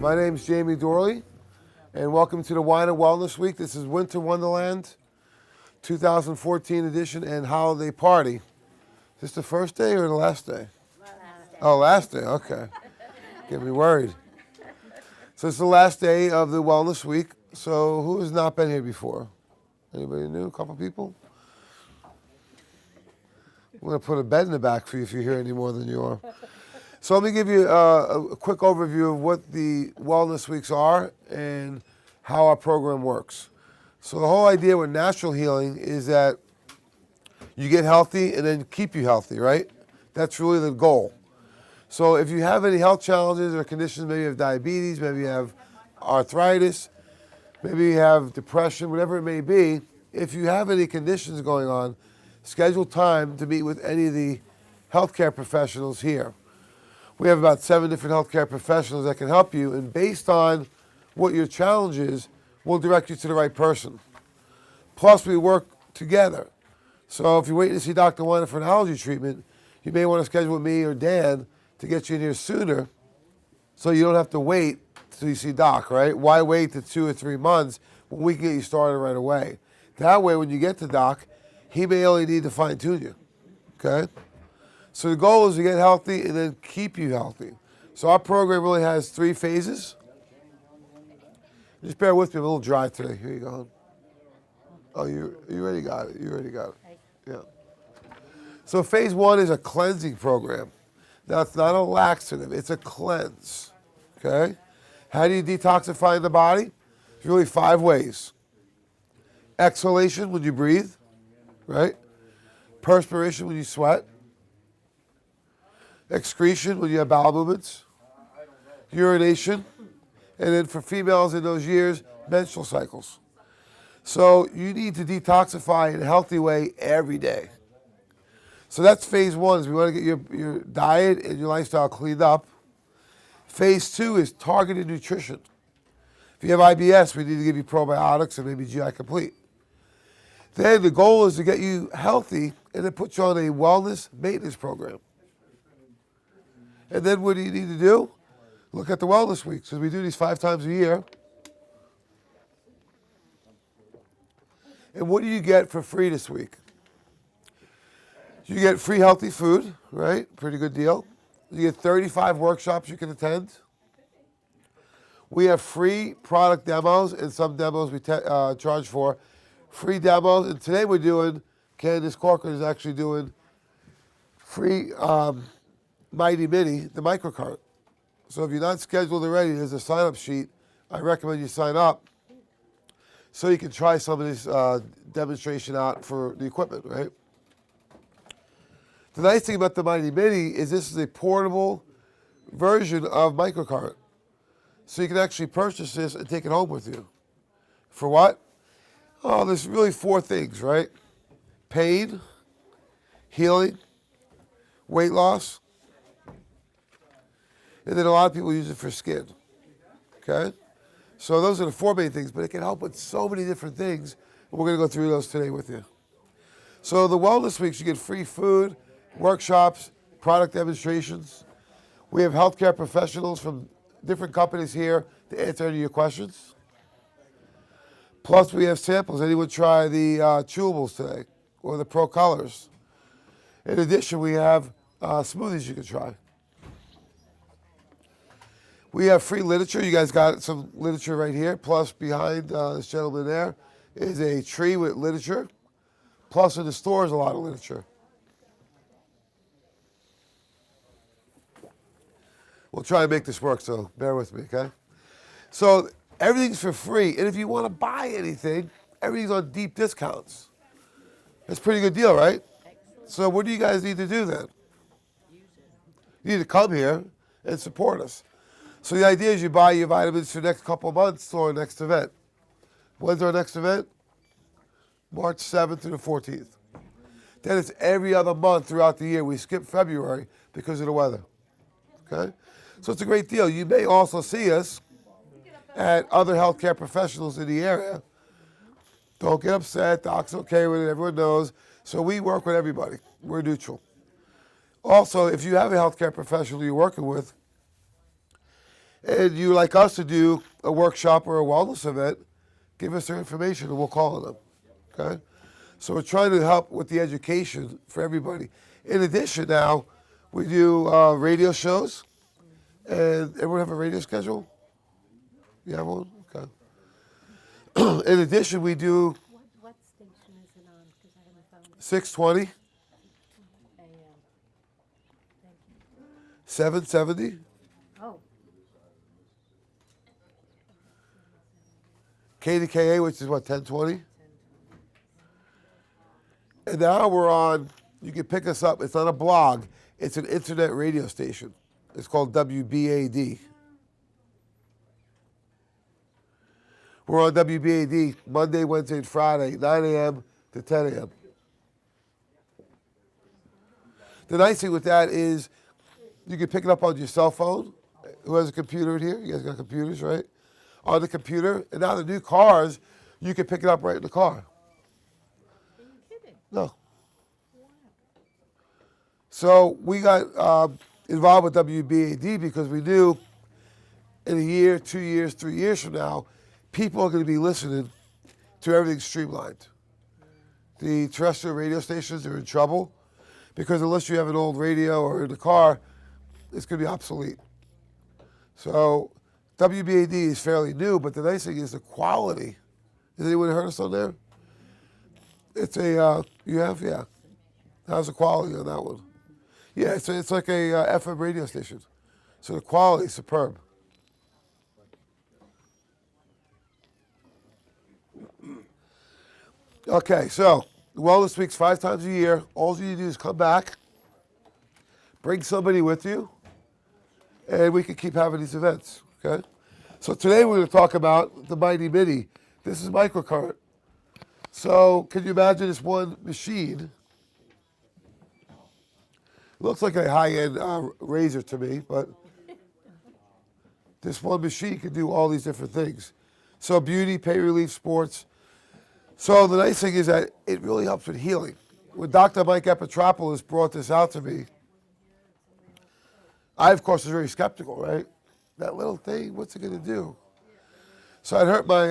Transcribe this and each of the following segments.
My name's Jamie Dorley, and welcome to the Wine and Wellness Week. This is Winter Wonderland 2014 edition and holiday party. Is this the first day or the last day? Last day. Oh, last day, okay. Get me worried. So it's the last day of the Wellness Week. So who has not been here before? Anybody new? A couple people? I'm going to put a bed in the back for you if you're here any more than you are. So let me give you a quick overview of what the Wellness Weeks are and how our program works. So the whole idea with natural healing is that you get healthy and then keep you healthy, right? That's really the goal. So if you have any health challenges or conditions, maybe you have diabetes, maybe you have arthritis, maybe you have depression, whatever it may be, if you have any conditions going on, schedule time to meet with any of the healthcare professionals here. We have about 7 different healthcare professionals that can help you, and based on what your challenge is, we'll direct you to the right person. Plus, we work together. So if you're waiting to see Dr. Weiner for an allergy treatment, you may want to schedule with me or Dan to get you in here sooner so you don't have to wait till you see Doc, right? Why wait to 2 or 3 months when we can get you started right away? That way, when you get to Doc, he may only need to fine-tune you, okay? So the goal is to get healthy and then keep you healthy. So our program really has 3 phases. Just bear with me, I'm a little dry today. Here you go. Oh, you already got it. You already got it. Yeah. So phase 1 is a cleansing program. Now, it's not a laxative. It's a cleanse, okay? How do you detoxify the body? There's really 5 ways. Exhalation, when you breathe, right? Perspiration, when you sweat. Excretion, when you have bowel movements. Urination. And then for females in those years, menstrual cycles. So you need to detoxify in a healthy way every day. So that's phase 1, is we want to get your diet and your lifestyle cleaned up. Phase 2 is targeted nutrition. If you have IBS, we need to give you probiotics and maybe GI Complete. Then the goal is to get you healthy and then put you on a wellness maintenance program. And then what do you need to do? Look at the Wellness Weeks, because we do these 5 times a year. And what do you get for free this week? You get free healthy food, right? Pretty good deal. You get 35 workshops you can attend. We have free product demos, and some demos we charge for. Free demos, and today we're doing, Candace Corcoran is actually doing free Mighty Mini, the Microcurrent. So if you're not scheduled already, there's a sign-up sheet. I recommend you sign up so you can try some of this demonstration out for the equipment, right? The nice thing about the Mighty Mini is this is a portable version of Microcurrent. So you can actually purchase this and take it home with you. For what? Oh, there's really 4 things, right? Pain, healing, weight loss, and then a lot of people use it for skin, okay? So those are the 4 main things, but it can help with so many different things, and we're going to go through those today with you. So the Wellness Weeks, you get free food, workshops, product demonstrations. We have healthcare professionals from different companies here to answer any of your questions. Plus, we have samples. Anyone try the chewables today or the Pro Colors? In addition, we have smoothies you can try. We have free literature. You guys got some literature right here. Plus, behind this gentleman there is a tree with literature. Plus, in the store is a lot of literature. We'll try and make this work, so bear with me, okay? So everything's for free. And if you want to buy anything, everything's on deep discounts. That's a pretty good deal, right? So what do you guys need to do then? You need to come here and support us. So the idea is you buy your vitamins for the next couple of months to our next event. When's our next event? March 7th through the 14th. Then it's every other month throughout the year. We skip February because of the weather, okay? So it's a great deal. You may also see us at other healthcare professionals in the area. Don't get upset. Doc's okay with it. Everyone knows. So we work with everybody. We're neutral. Also, if you have a healthcare professional you're working with, and you like us to do a workshop or a wellness event, give us their information and we'll call on them. Okay? So we're trying to help with the education for everybody. In addition now, we do radio shows. And everyone have a radio schedule? You have one? Okay. In addition, we do What station is it on? Because I haven't found it. 620, AM. Thank you. 770, Oh, KDKA, which is what, 1020? And now we're on, you can pick us up. It's not a blog. It's an internet radio station. It's called WBAD. We're on WBAD Monday, Wednesday, and Friday, 9 a.m. to 10 a.m. The nice thing with that is you can pick it up on your cell phone. Who has a computer in here? You guys got computers, right? On the computer. And now the new cars, you can pick it up right in the car. are you kidding? No. So we got involved with WBAD because we knew in a year, 2 years, 3 years from now, people are going to be listening to everything streamlined. The terrestrial radio stations are in trouble because unless you have an old radio or in the car, it's going to be obsolete. So WBAD is fairly new, but the nice thing is the quality. Has anyone heard us on there? It's a, you have? Yeah. How's the quality on that one? Yeah, it's like a FM radio station. So the quality is superb. Okay, so the Wellness Week's 5 times a year. All you need to do is come back, bring somebody with you, and we can keep having these events, okay? So today we're going to talk about the Mighty Mini. This is Microcurrent. So can you imagine this one machine? It looks like a high-end razor to me, but this one machine can do all these different things. So beauty, pain relief, sports. So the nice thing is that it really helps with healing. When Dr. Mike Epitropoulos brought this out to me, I, of course, was very skeptical, right? That little thing, what's it going to do? So I'd hurt my,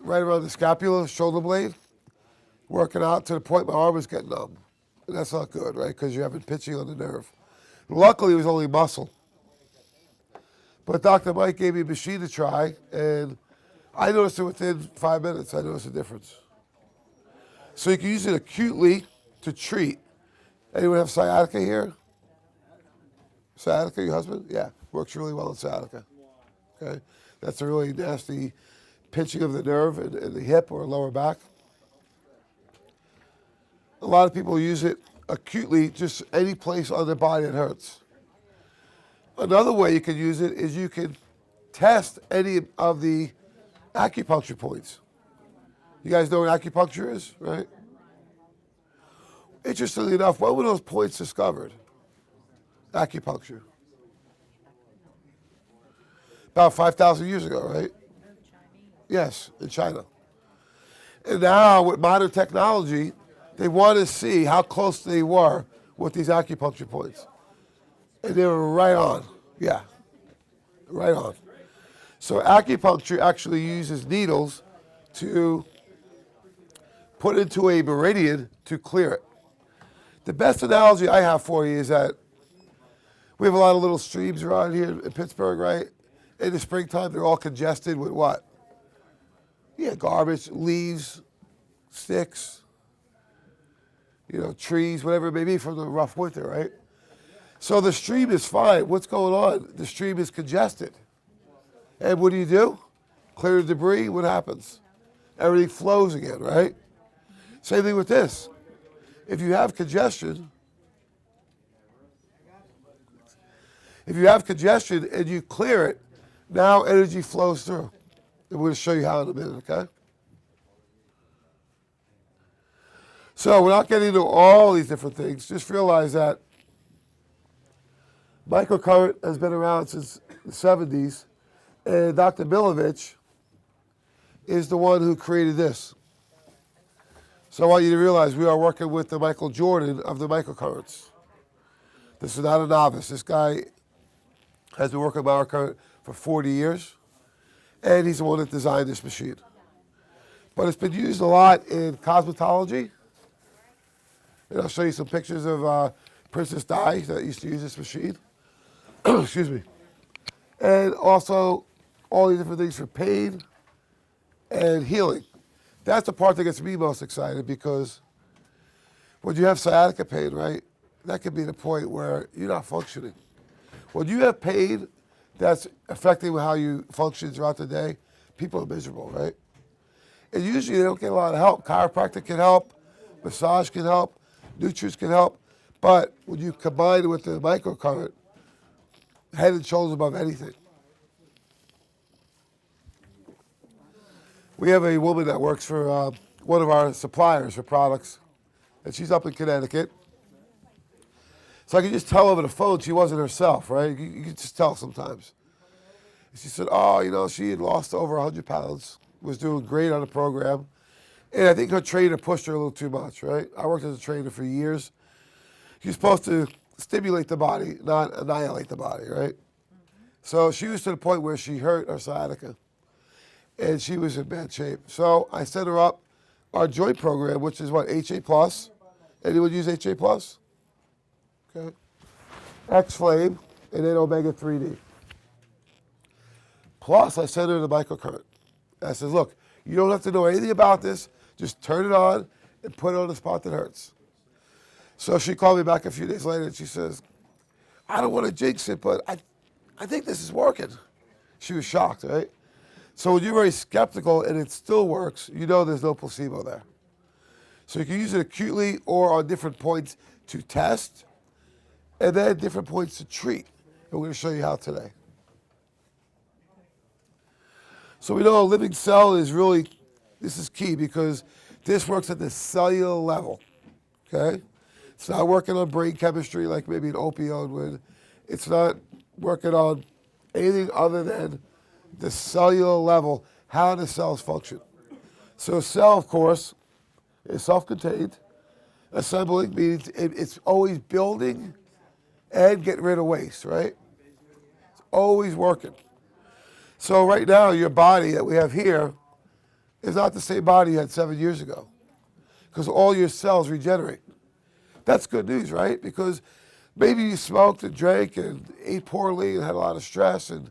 right around the scapula, shoulder blade, working out to the point my arm was getting numb. And that's not good, right? Because you're having pitching on the nerve. Luckily, it was only muscle. But Dr. Mike gave me a machine to try, and I noticed it within 5 minutes. I noticed a difference. So you can use it acutely to treat. Anyone have sciatica here? Sciatica, your husband? Yeah, works really well in sciatica. Okay, that's a really nasty pinching of the nerve in the hip or lower back. A lot of people use it acutely, just any place on their body that hurts. Another way you can use it is you can test any of the acupuncture points. You guys know what acupuncture is, right? Interestingly enough, when were those points discovered? Acupuncture. About 5,000 years ago, right? Yes, in China. And now with modern technology, they want to see how close they were with these acupuncture points. And they were right on. Yeah, right on. So acupuncture actually uses needles to put into a meridian to clear it. The best analogy I have for you is that we have a lot of little streams around here in Pittsburgh, right? In the springtime, they're all congested with what? Yeah, garbage, leaves, sticks, trees, whatever it may be from the rough winter, right? So the stream is fine. What's going on? The stream is congested. And what do? Clear the debris, what happens? Everything flows again, right? Same thing with this. If you have congestion, and you clear it, now energy flows through. And we're going to show you how in a minute, okay? So we're not getting into all these different things. Just realize that microcurrent has been around since the 70s, and Dr. Milovich is the one who created this. So I want you to realize we are working with the Michael Jordan of the microcurrents. This is not a novice. This guy has been working with microcurrent for 40 years, and he's the one that designed this machine. But it's been used a lot in cosmetology. And I'll show you some pictures of Princess Di that used to use this machine. Excuse me. And also all these different things for pain and healing. That's the part that gets me most excited, because when you have sciatica pain, right, that can be the point where you're not functioning. When you have pain that's affecting how you function throughout the day, people are miserable, right? And usually they don't get a lot of help. Chiropractic can help, massage can help, Nutrients can help, but when you combine it with the microcurrent, head and shoulders above anything. We have a woman that works for one of our suppliers for products, and she's up in Connecticut. So I could just tell over the phone she wasn't herself, right? You can just tell sometimes. She said, she had lost over 100 pounds, was doing great on the program, and I think her trainer pushed her a little too much, right? I worked as a trainer for years. You're supposed to stimulate the body, not annihilate the body, right? So she was to the point where she hurt her sciatica, and she was in bad shape. So I set her up our joint program, which is what, HA Plus? Anyone use HA Plus? Okay. X-Flame, and then Omega 3D. Plus, I sent her the microcurrent. I said, look, you don't have to know anything about this. Just turn it on and put it on the spot that hurts. So she called me back a few days later, and she says, I don't want to jinx it, but I think this is working. She was shocked, right? So when you're very skeptical and it still works, you know there's no placebo there. So you can use it acutely or on different points to test, and then different points to treat. And we're going to show you how today. So we know a living cell is really, this is key, because this works at the cellular level, okay? It's not working on brain chemistry like maybe an opioid would. It's not working on anything other than the cellular level, how the cells function. So a cell, of course, is self-contained. Assembling means it's always building and getting rid of waste, right? It's always working. So right now, your body that we have here is not the same body you had 7 years ago, because all your cells regenerate. That's good news, right? Because maybe you smoked and drank and ate poorly and had a lot of stress, and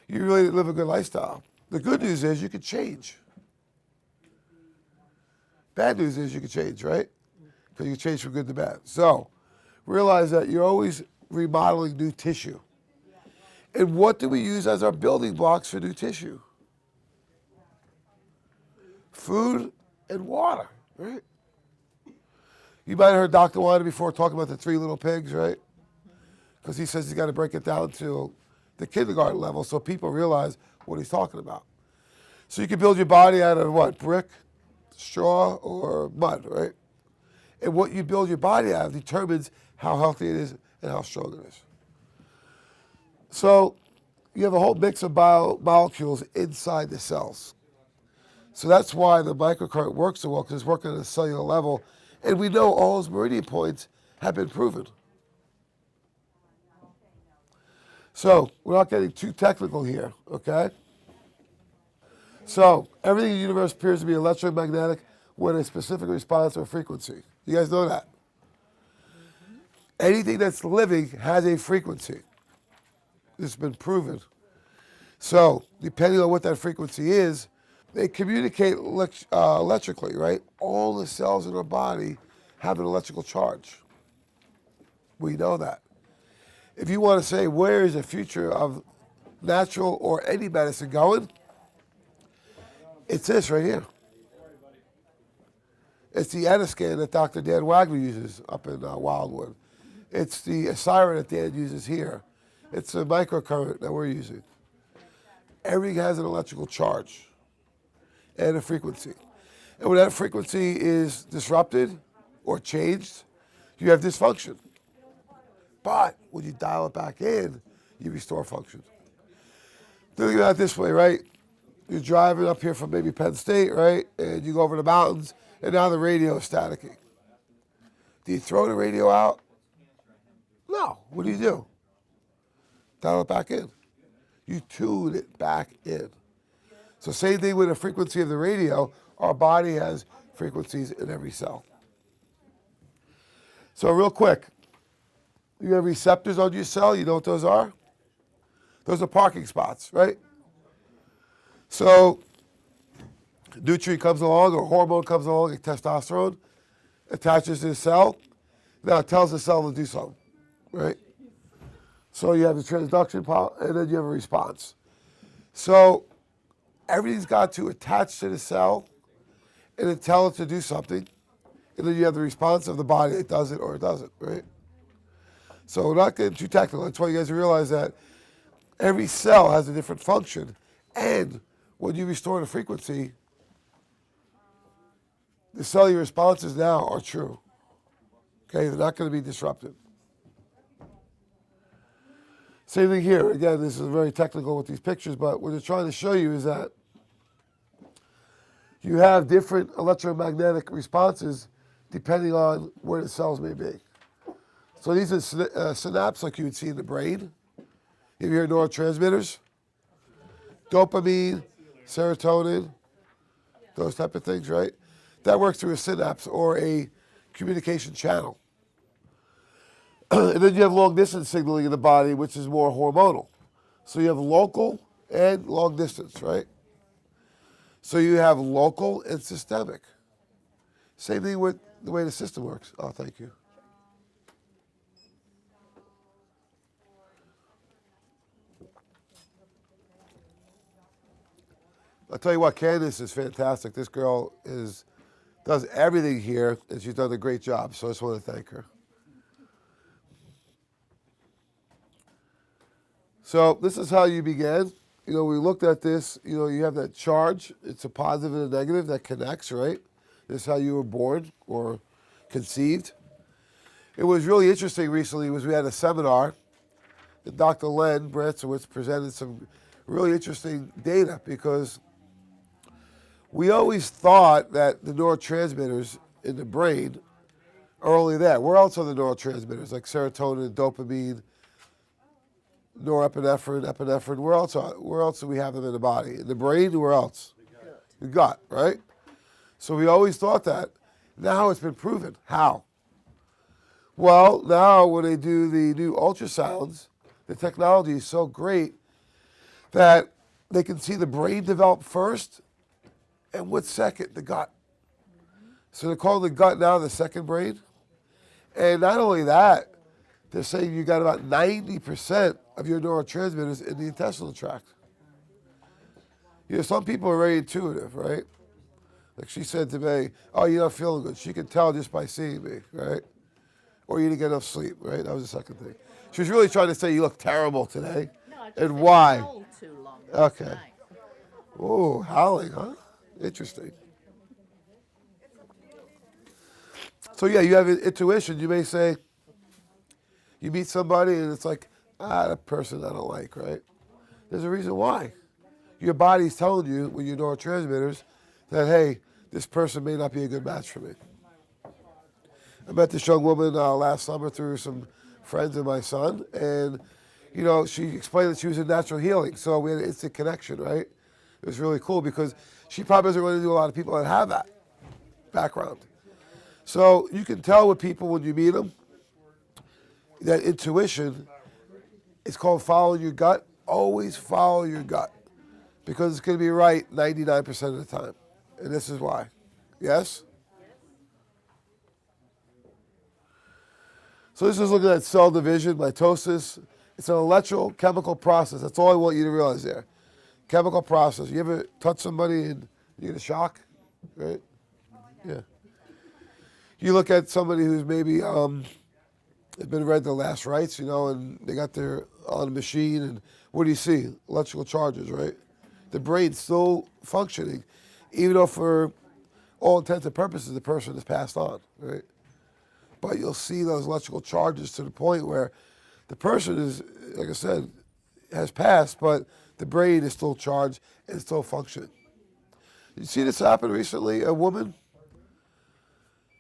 you really didn't live a good lifestyle. The good news is you can change. Bad news is you can change, right? Because you can change from good to bad. So realize that you're always remodeling new tissue. And what do we use as our building blocks for new tissue? Food and water, right? You might have heard Dr. Weiner before talking about the 3 little pigs, right? Because he says he's got to break it down to the kindergarten level so people realize what he's talking about. So you can build your body out of what? Brick, straw, or mud, right? And what you build your body out of determines how healthy it is and how strong it is. So you have a whole mix of molecules inside the cells. So that's why the microcurrent works so well, because it's working at a cellular level. And we know all those meridian points have been proven. So we're not getting too technical here, okay? So everything in the universe appears to be electromagnetic with a specific response or frequency. You guys know that? Anything that's living has a frequency. It's been proven. So depending on what that frequency is, they communicate electrically, right? All the cells in our body have an electrical charge. We know that. If you want to say where is the future of natural or any medicine going, it's this right here. It's the Eniscan that Dr. Dan Wagner uses up in Wildwood. It's the siren that Dan uses here. It's the microcurrent that we're using. Everything has an electrical charge and a frequency. And when that frequency is disrupted or changed, you have dysfunction. But when you dial it back in, you restore function. Think about it this way, right? You're driving up here from maybe Penn State, right? And you go over the mountains, and now the radio is staticky. Do you throw the radio out? No. What do? Dial it back in. You tune it back in. So same thing with the frequency of the radio. Our body has frequencies in every cell. So real quick, you have receptors on your cell. You know what those are? Those are parking spots, right? So nutrient comes along or hormone comes along, like testosterone, attaches to the cell. Now it tells the cell to do something, right? So you have the transduction and then you have a response. So everything's got to attach to the cell and then tell it to do something. And then you have the response of the body that does it or it doesn't, right? So we're not getting too technical. That's why you guys realize that every cell has a different function. And when you restore the frequency, the cellular responses now are true. Okay, they're not going to be disrupted. Same thing here. Again, this is very technical with these pictures, but what they're trying to show you is that you have different electromagnetic responses depending on where the cells may be. So these are synapses like you would see in the brain. You hear neurotransmitters, dopamine, serotonin, those type of things, right? That works through a synapse or a communication channel. And then you have long distance signaling in the body, which is more hormonal. So you have local and long distance, right? So you have local and systemic. Same thing with the way the system works. Oh, thank you. I'll tell you what, Candace is fantastic. This girl does everything here, and she's done a great job. So I just want to thank her. So this is how you began. You know, we looked at this. You know, you have that charge. It's a positive and a negative that connects, right? This is how you were born or conceived. It was really interesting recently was we had a seminar that Dr. Len Bransowitz presented some really interesting data because we always thought that the neurotransmitters in the brain are only there. Where else are the neurotransmitters like serotonin, dopamine, norepinephrine, epinephrine? Where else do we have them in the body? In the brain, where else? The gut, right? So we always thought that. Now it's been proven. How? Well, now when they do the new ultrasounds, the technology is so great that they can see the brain develop first and what's second, the gut. So they're calling the gut now the second brain. And not only that, they're saying you got about 90% of your neurotransmitters in the intestinal tract. You know, some people are very intuitive, right? Like she said to me, oh, you're not feeling good. She can tell just by seeing me, right? Or you didn't get enough sleep, right? That was the second thing. She was really trying to say you look terrible today. No, I just and think why? I howled too long Okay. last night. Oh, howling, huh? Interesting. So yeah, you have intuition. You may say, you meet somebody and it's like, that person I don't like, right? There's a reason why. Your body's telling you with your neurotransmitters that, hey, this person may not be a good match for me. I met this young woman last summer through some friends of my son, and, you know, she explained that she was in natural healing, so we had an instant connection, right? It was really cool because she probably doesn't run into a lot of people that have that background. So you can tell with people when you meet them, that intuition is called following your gut. Always follow your gut because it's going to be right 99% of the time. And this is why. Yes? So this is looking at cell division, mitosis. It's an electrochemical process. That's all I want you to realize there. Chemical process. You ever touch somebody and you get a shock? Right? Yeah. You look at somebody who's maybe has been read their last rites, you know, and they got their on a machine, and what do you see? Electrical charges, right? The brain's still functioning, even though for all intents and purposes the person has passed on, right? But you'll see those electrical charges to the point where the person is, like I said, has passed, but the brain is still charged and still functioning. You see this happen recently? A woman,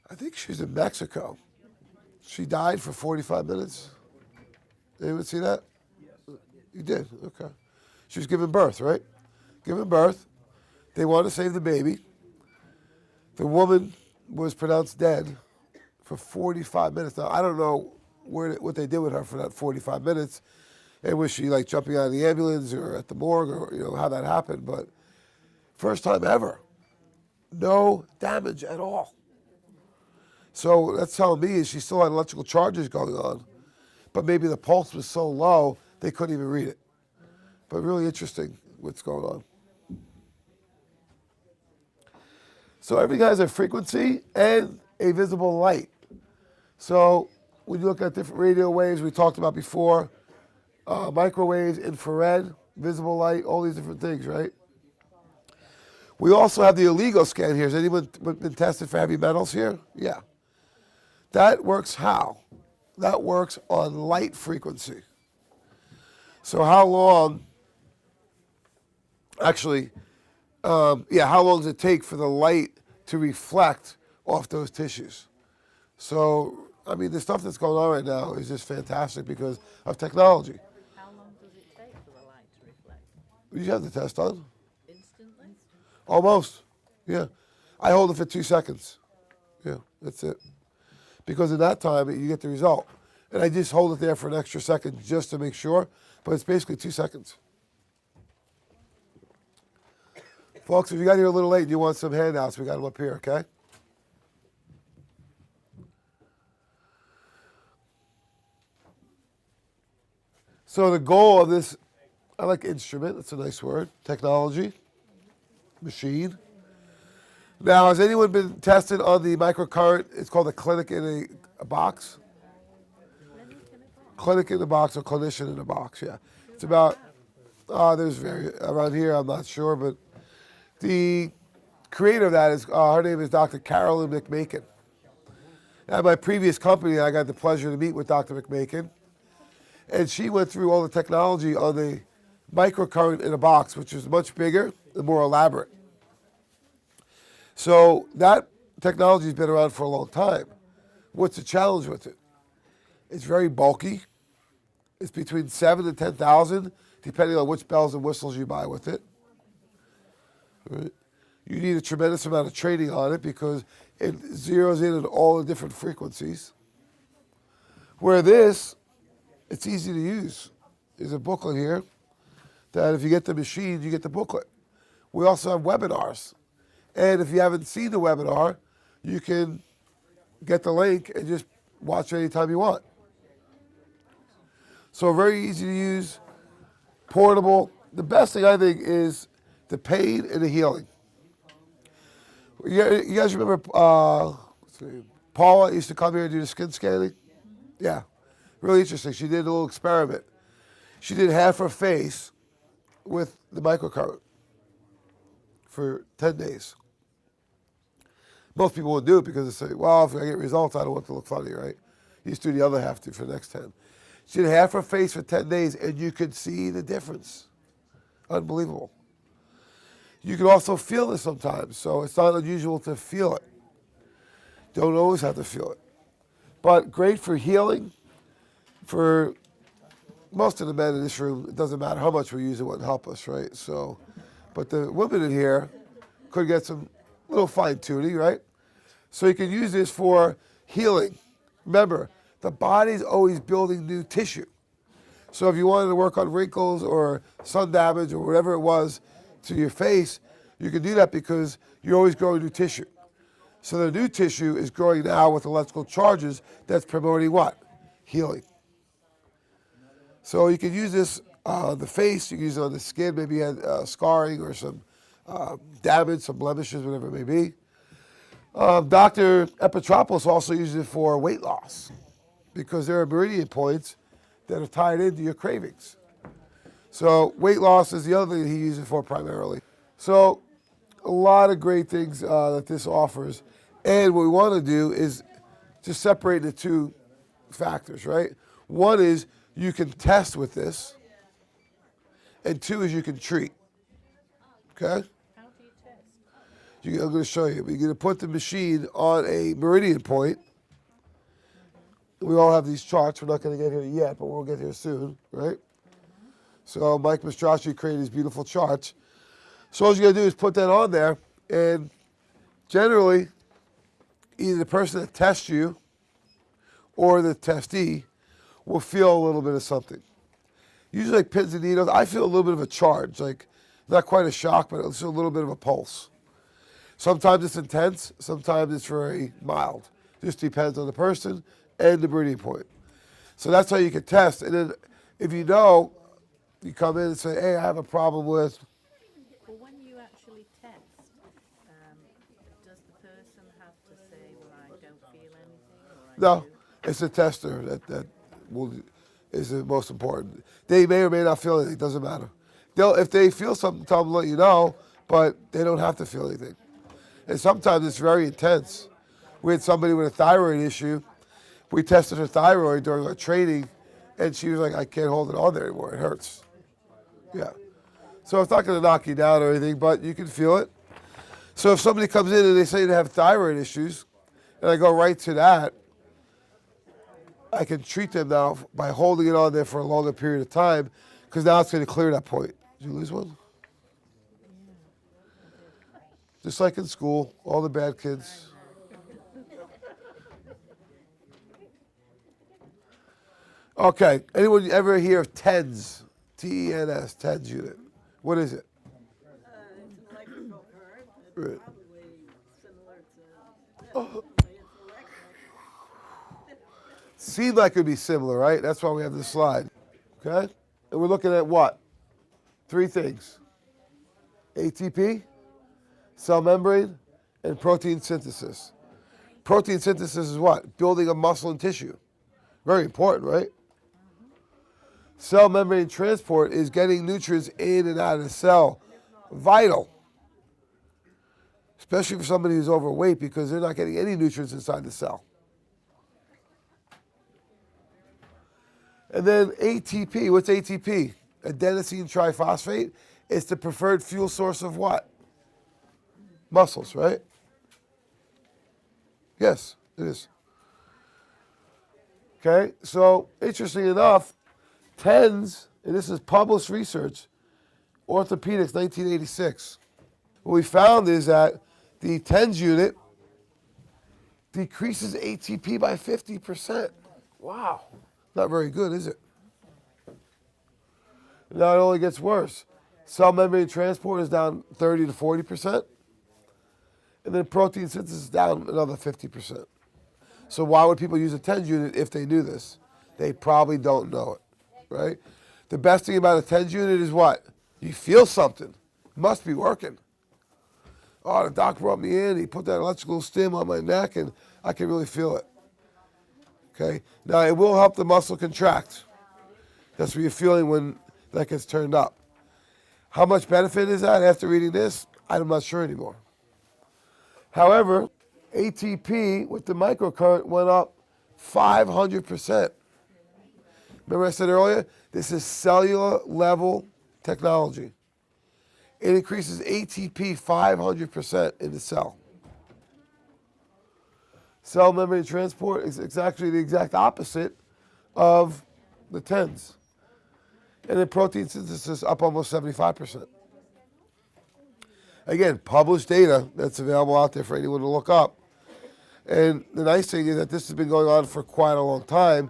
I think she's in Mexico. She died for 45 minutes. Anyone see that? You did? Okay. She was giving birth, right? Giving birth. They wanted to save the baby. The woman was pronounced dead for 45 minutes. Now, I don't know what they did with her for that 45 minutes. And was she like jumping out of the ambulance or at the morgue or how that happened? But first time ever, no damage at all. So that's telling me is she still had electrical charges going on, but maybe the pulse was so low they couldn't even read it. But really interesting what's going on. So everything has a frequency and a visible light. So when you look at different radio waves we talked about before, microwaves, infrared, visible light, all these different things, right? We also have the illegal scan here. Has anyone been tested for heavy metals here? Yeah. That works how? That works on light frequency. So how long, actually, how long does it take for the light to reflect off those tissues? So, I mean, the stuff that's going on right now is just fantastic because of technology. How long does it take for the light to reflect? You have the test on. Instantly? Almost, yeah. I hold it for 2 seconds. Yeah, that's it. Because in that time, you get the result. And I just hold it there for an extra second just to make sure, but it's basically 2 seconds. Folks, if you got here a little late and you want some handouts, we got them up here, okay? So the goal of this, I like instrument, that's a nice word, technology, machine. Now, has anyone been tested on the microcurrent? It's called a clinic in a box. Clinic in a box or clinician in a box, yeah. It's about, there's around here, I'm not sure, but the creator of that is, her name is Dr. Carolyn McMakin. At my previous company, I got the pleasure to meet with Dr. McMakin. And she went through all the technology on the microcurrent in a box, which is much bigger and more elaborate. So that technology has been around for a long time. What's the challenge with it? It's very bulky. It's between 7,000 to 10,000, depending on which bells and whistles you buy with it. Right? You need a tremendous amount of training on it because it zeroes in on all the different frequencies. Where this, it's easy to use. There's a booklet here that if you get the machine, you get the booklet. We also have webinars. And if you haven't seen the webinar, you can get the link and just watch it anytime you want. So very easy to use, portable. The best thing I think is the pain and the healing. You guys remember Paula used to come here and do the skin scanning? Yeah, really interesting. She did a little experiment. She did half her face with the microcurrent for 10 days. Most people would do it because they say, well, if I get results, I don't want it to look funny, right? You just do the other half for the next 10. She did half her face for 10 days, and you could see the difference. Unbelievable. You can also feel this sometimes, so it's not unusual to feel it. Don't always have to feel it. But great for healing. For most of the men in this room, it doesn't matter how much we use it, wouldn't help us, right? So, but the women in here could get some little fine-tuning, right? So you can use this for healing. Remember, the body's always building new tissue. So if you wanted to work on wrinkles or sun damage or whatever it was to your face, you can do that because you're always growing new tissue. So the new tissue is growing now with electrical charges that's promoting what? Healing. So you can use this on the face, you can use it on the skin, maybe you had scarring or some damage, some blemishes, whatever it may be. Dr. Epitropoulos also uses it for weight loss because there are meridian points that are tied into your cravings. So weight loss is the other thing he uses it for primarily. So a lot of great things that this offers. And what we want to do is just separate the two factors, right? One is you can test with this, and two is you can treat. Okay? How do you test? I'm going to show you. You're going to put the machine on a meridian point. We all have these charts. We're not going to get here yet, but we'll get here soon, right? So Mike Mastracci created these beautiful charts. So all you got to do is put that on there, and generally, either the person that tests you or the testee will feel a little bit of something. Usually like pins and needles, I feel a little bit of a charge, like not quite a shock, but it's a little bit of a pulse. Sometimes it's intense, sometimes it's very mild. Just depends on the person and the breeding point. So that's how you can test. And then if you know, you come in and say, hey, I have a problem with. Well, when you actually test, does the person have to say, well, I don't feel anything, or I No, do? it's the tester that is the most important. They may or may not feel anything, it doesn't matter. If they feel something, tell them to let you know, but they don't have to feel anything. And sometimes it's very intense. We had somebody with a thyroid issue. We tested her thyroid during our training, and she was like, I can't hold it on there anymore. It hurts. Yeah. So it's not going to knock you down or anything, but you can feel it. So if somebody comes in and they say they have thyroid issues, and I go right to that, I can treat them now by holding it on there for a longer period of time, because now it's going to clear that point. Did you lose one? Just like in school, all the bad kids. Okay, anyone ever hear of TENS? TENS, TENS unit. What is it? It's a microcurrent. It's Right. probably similar to it's electric. Seemed like it would be similar, right? That's why we have this slide. Okay? And we're looking at what? 3 things. ATP, cell membrane, and protein synthesis. Protein synthesis is what? Building of muscle and tissue. Very important, right? Cell membrane transport is getting nutrients in and out of the cell. Vital. Especially for somebody who's overweight, because they're not getting any nutrients inside the cell. And then ATP, what's ATP? Adenosine triphosphate. It's the preferred fuel source of what? Muscles, right? Yes, it is. Okay, so interesting enough, TENS, and this is published research, Orthopedics, 1986. What we found is that the TENS unit decreases ATP by 50%. Wow. Not very good, is it? Now it only gets worse. Cell membrane transport is down 30 to 40%. And then protein synthesis is down another 50%. So why would people use a TENS unit if they knew this? They probably don't know it, right? The best thing about a TENS unit is what? You feel something. It must be working. Oh, the doc brought me in, he put that electrical stim on my neck, and I can really feel it. Okay? Now, it will help the muscle contract. That's what you're feeling when that gets turned up. How much benefit is that after reading this? I'm not sure anymore. However, ATP with the microcurrent went up 500%. Remember I said earlier, this is cellular level technology. It increases ATP 500% in the cell. Cell membrane transport is actually the exact opposite of the TENS. And then protein synthesis up almost 75%. Again, published data that's available out there for anyone to look up. And the nice thing is that this has been going on for quite a long time,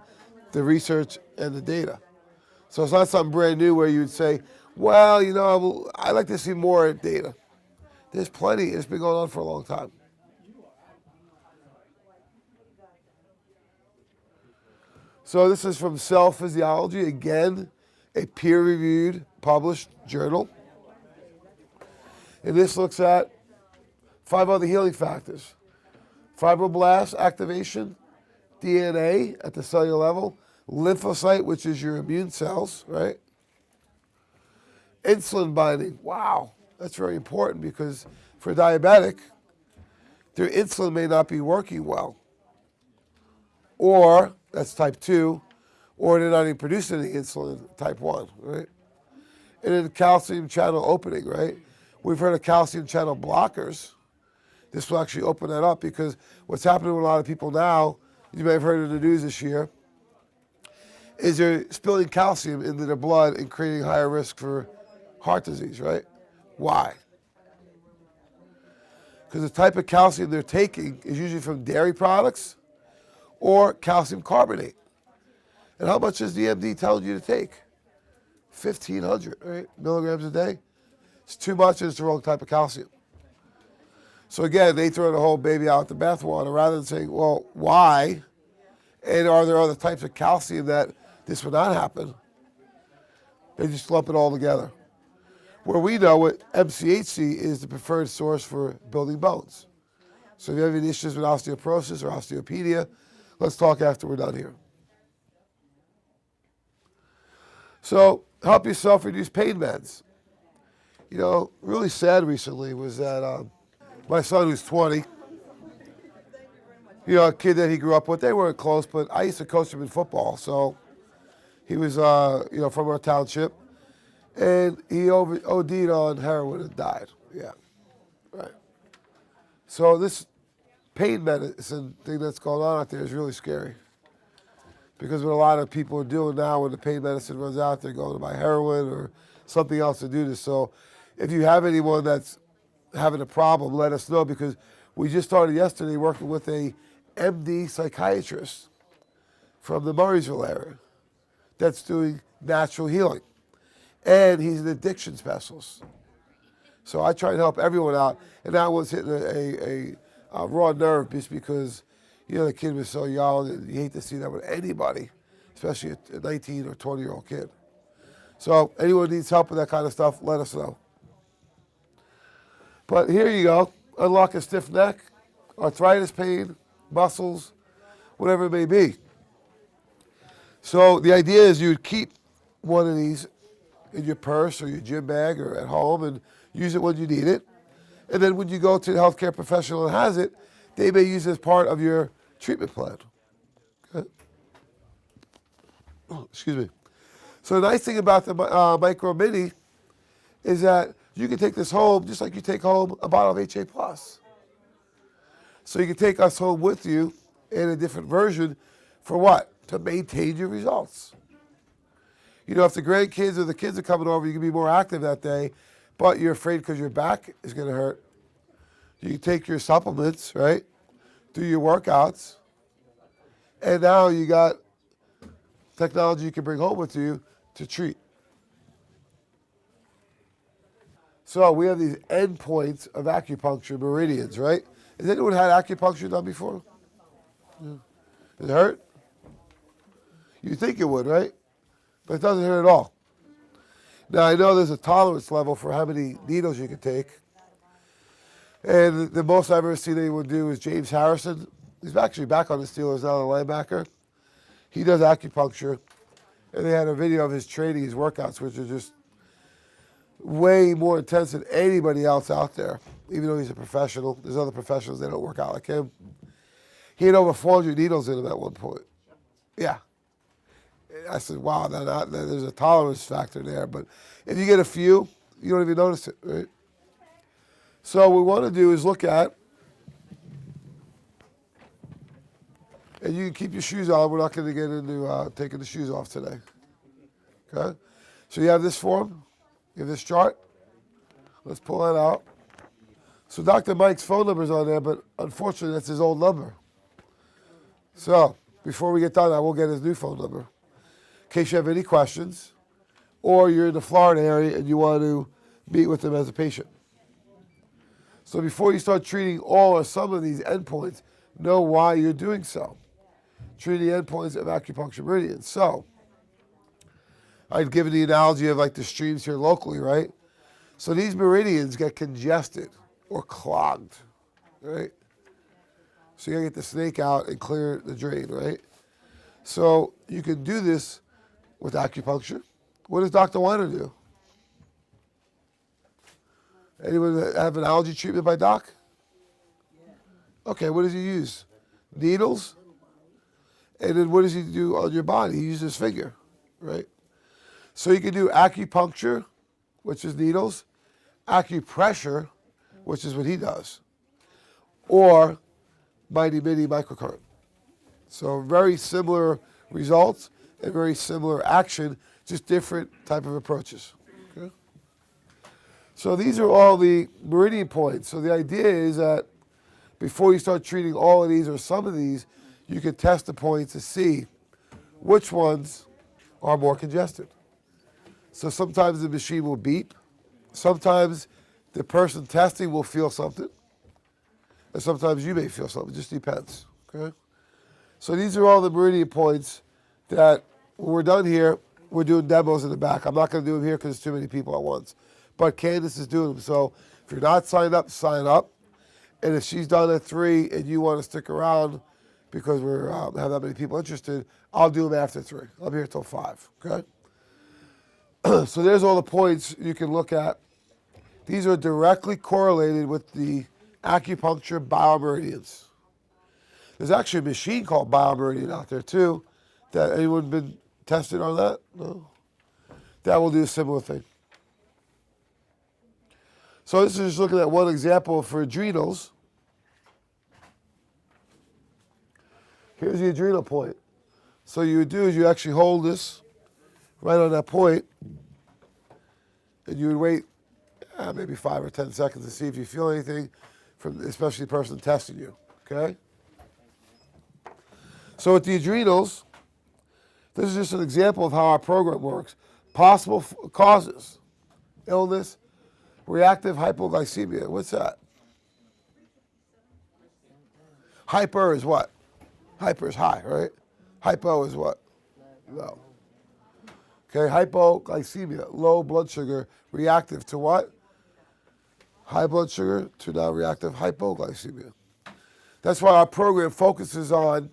the research and the data. So it's not something brand new where you would say, well, you know, I'd like to see more data. There's plenty. It's been going on for a long time. So this is from Cell Physiology, again, a peer-reviewed, published journal. And this looks at 5 other healing factors. Fibroblast activation, DNA at the cellular level, lymphocyte, which is your immune cells, right? Insulin binding, wow, that's very important because for a diabetic, their insulin may not be working well. Or, that's type 2, or they're not even producing any insulin, type 1, right? And then calcium channel opening, right? We've heard of calcium channel blockers. This will actually open that up because what's happening with a lot of people now, you may have heard in the news this year, is they're spilling calcium into their blood and creating higher risk for heart disease, right? Why? Because the type of calcium they're taking is usually from dairy products or calcium carbonate. And how much is the MD telling you to take? 1,500, right, milligrams a day. It's too much and it's the wrong type of calcium. So again, they throw the whole baby out with the bathwater rather than saying, well, why? And are there other types of calcium that this would not happen? They just lump it all together. Where we know what MCHC is the preferred source for building bones. So if you have any issues with osteoporosis or osteopenia, let's talk after we're done here. So help yourself reduce pain meds. You know, really sad recently was that my son who's 20, you know, a kid that he grew up with, they weren't close, but I used to coach him in football. So he was, you know, from our township. And he OD'd on heroin and died. Yeah, right. So this pain medicine thing that's going on out there is really scary. Because what a lot of people are doing now when the pain medicine runs out, they're going to buy heroin or something else to do this. So if you have anyone that's having a problem, let us know, because we just started yesterday working with a MD psychiatrist from the Murraysville area that's doing natural healing. And he's an addiction specialist. So I try to help everyone out. And that was hitting a raw nerve just because, you know, the kid was so young and you hate to see that with anybody, especially a 19 or 20-year-old kid. So anyone needs help with that kind of stuff, let us know. But here you go. Unlock a stiff neck, arthritis pain, muscles, whatever it may be. So the idea is you'd keep one of these in your purse or your gym bag or at home and use it when you need it. And then when you go to the healthcare professional that has it, they may use it as part of your treatment plan. Okay. Oh, excuse me. So the nice thing about the Micro Mini is that you can take this home just like you take home a bottle of HA+. So you can take us home with you in a different version for what? To maintain your results. You know, if the grandkids or the kids are coming over, you can be more active that day, but you're afraid because your back is going to hurt. You can take your supplements, right? Do your workouts. And now you got technology you can bring home with you to treat. So we have these endpoints of acupuncture, meridians, right? Has anyone had acupuncture done before? Yeah. Does it hurt? You think it would, right? But it doesn't hurt at all. Now, I know there's a tolerance level for how many needles you can take. And the most I've ever seen anyone do is James Harrison. He's actually back on the Steelers now, the linebacker. He does acupuncture. And they had a video of his training, his workouts, which are just way more intense than anybody else out there, even though he's a professional. There's other professionals that don't work out like him. He had over 400 needles in him at one point. Yeah. I said, wow, there's a tolerance factor there. But if you get a few, you don't even notice it, right? So what we want to do is look at, and you can keep your shoes on. We're not going to get into taking the shoes off today. Okay? So you have this form. You have this chart. Let's pull that out. So Dr. Mike's phone number's on there, but unfortunately that's his old number. So before we get done, I will get his new phone number in case you have any questions, or you're in the Florida area and you want to meet with him as a patient. So before you start treating all or some of these endpoints, know why you're doing so. Treating the endpoints of acupuncture meridians. So I'd given the analogy of like the streams here locally, right? So these meridians get congested or clogged, right? So you gotta get the snake out and clear the drain, right? So you can do this with acupuncture. What does Dr. Weiner do? Anyone have an allergy treatment by Doc? Okay, what does he use? Needles? And then what does he do on your body? He uses his finger, right? So you can do acupuncture, which is needles, acupressure, which is what he does, or mighty mini microcurrent. So very similar results, and very similar action, just different type of approaches. Okay? So these are all the meridian points. So the idea is that before you start treating all of these or some of these, you can test the points to see which ones are more congested. So sometimes the machine will beep. Sometimes the person testing will feel something. And sometimes you may feel something. It just depends. Okay? So these are all the meridian points that when we're done here, we're doing demos in the back. I'm not going to do them here because there's too many people at once. But Candace is doing them. So if you're not signed up, sign up. And if she's done at 3 and you want to stick around because we have that many people interested, I'll do them after 3. I'll be here till 5. Okay? So there's all the points you can look at. These are directly correlated with the acupuncture biomeridians. There's actually a machine called biomeridian out there too. That anyone been tested on that? No? That will do a similar thing. So this is just looking at one example for adrenals. Here's the adrenal point. So you would do is you actually hold this right on that point, and you would wait maybe 5 or 10 seconds to see if you feel anything from especially the person testing you, okay? So with the adrenals, this is just an example of how our program works. Possible causes: illness, reactive hypoglycemia. What's that? Hyper is what? Hyper is high, right? Hypo is what? Low. Okay, hypoglycemia, low blood sugar, reactive to what? High blood sugar to now reactive hypoglycemia. That's why our program focuses on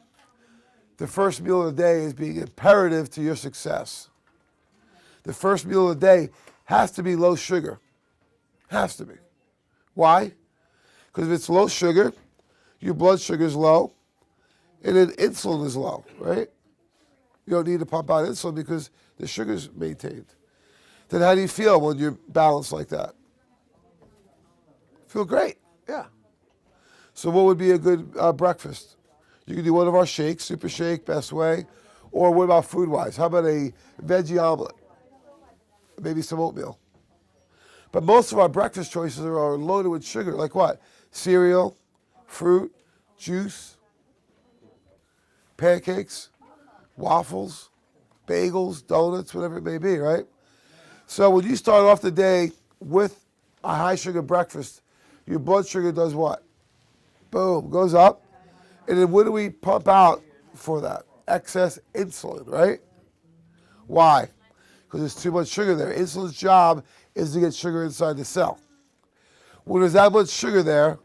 the first meal of the day as being imperative to your success. The first meal of the day has to be low sugar. Has to be. Why? Because if it's low sugar, your blood sugar is low, and then insulin is low, right? You don't need to pump out insulin because the sugar's maintained. Then how do you feel when you're balanced like that? Feel great, yeah. So what would be a good breakfast? You can do one of our shakes, Super Shake, Best Way, or what about food-wise? How about a veggie omelet? Maybe some oatmeal. But most of our breakfast choices are loaded with sugar, like what? Cereal, fruit, juice, pancakes, waffles, bagels, donuts, whatever it may be, right? So when you start off the day with a high sugar breakfast, your blood sugar does what? Boom, goes up. And then what do we pump out for that? Excess insulin, right? Why? Because there's too much sugar there. Insulin's job is to get sugar inside the cell. When there's that much sugar there,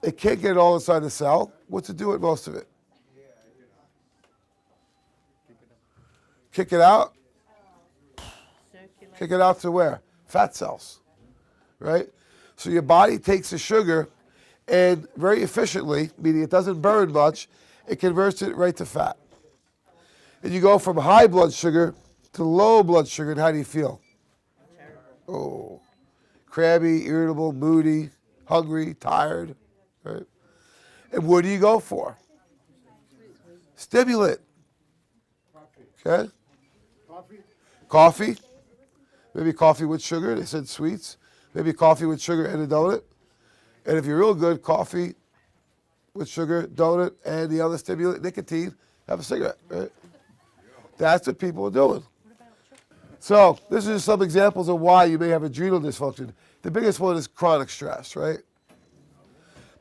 it can't get it all inside the cell. What's it do with most of it? Kick it out? Kick it out to where? Fat cells, right? So your body takes the sugar and very efficiently, meaning it doesn't burn much, it converts it right to fat. And you go from high blood sugar to low blood sugar, and how do you feel? Oh, crabby, irritable, moody, hungry, tired, right? And what do you go for? Stimulant. Okay? Coffee. Maybe coffee with sugar. They said sweets. Maybe coffee with sugar and a donut. And if you're real good, coffee with sugar, donut, and the other stimulant, nicotine, have a cigarette, right? That's what people are doing. So this is some examples of why you may have adrenal dysfunction. The biggest one is chronic stress, right?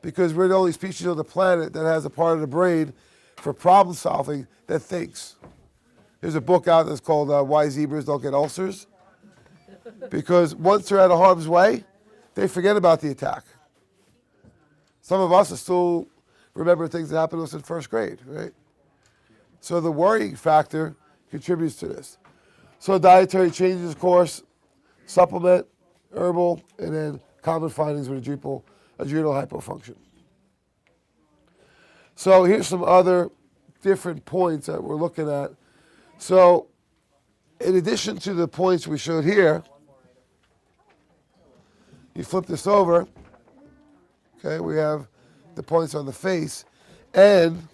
Because we're the only species on the planet that has a part of the brain for problem solving that thinks. There's a book out that's called Why Zebras Don't Get Ulcers. Because once they're out of harm's way, they forget about the attack. Some of us still remember things that happened to us in first grade, right? So the worrying factor contributes to this. So dietary changes, of course, supplement, herbal, and then common findings with adrenal hypofunction. So here's some other different points that we're looking at. So in addition to the points we showed here, you flip this over, okay, we have the points on the face, and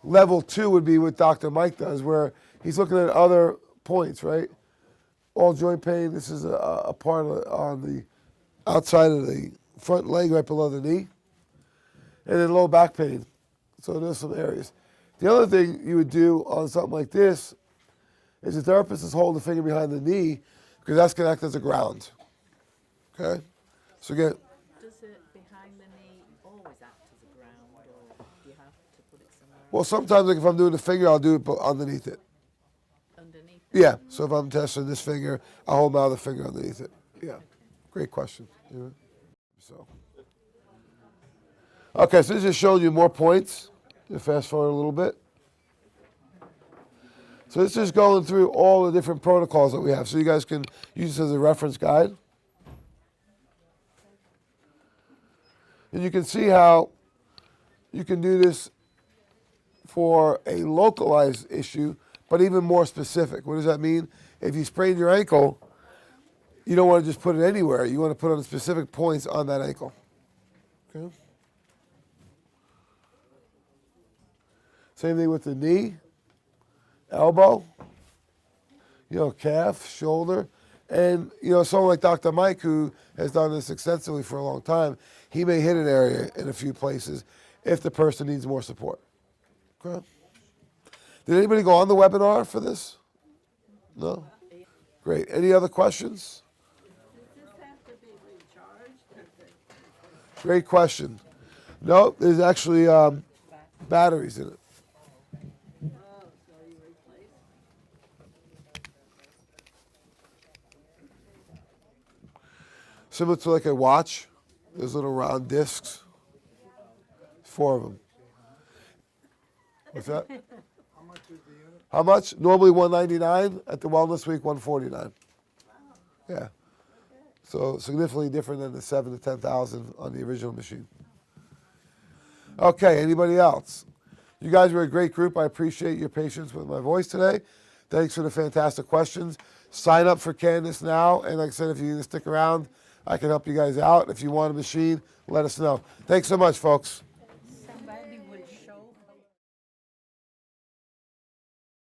Level 2 would be what Dr. Mike does, where he's looking at other points, right? All joint pain, this is a part on the outside of the front leg right below the knee. And then low back pain. So there's some areas. The other thing you would do on something like this is the therapist is holding the finger behind the knee because that's going to act as a ground. Okay? So again, Does it behind the knee always act as a ground, or do you have to put it somewhere well, sometimes like if I'm doing the finger, I'll do it underneath it. underneath? it? Yeah. So if I'm testing this finger, I'll hold my other finger underneath it. Yeah. Great question. Yeah. So. Okay, so this is just showing you more points. Just fast forward a little bit. So this is going through all the different protocols that we have. So you guys can use this as a reference guide. And you can see how you can do this for a localized issue, but even more specific. What does that mean? If you sprain your ankle, you don't want to just put it anywhere. You want to put it on specific points on that ankle. Okay. Same thing with the knee, elbow, calf, shoulder. And, someone like Dr. Mike, who has done this extensively for a long time, he may hit an area in a few places if the person needs more support. Okay. Did anybody go on the webinar for this? No? Great. Any other questions? Does this have to be recharged? Great question. No, there's actually batteries in it. Oh, so you replace? Similar to like a watch. There's little round discs. 4 of them. What's that? How much is the unit? How much? Normally $199. At the Wellness Week, $149. Yeah. So significantly different than the 7,000 to 10,000 on the original machine. Okay. Anybody else? You guys were a great group. I appreciate your patience with my voice today. Thanks for the fantastic questions. Sign up for Candace now. And like I said, if you need to stick around, I can help you guys out. If you want a machine, let us know. Thanks so much, folks.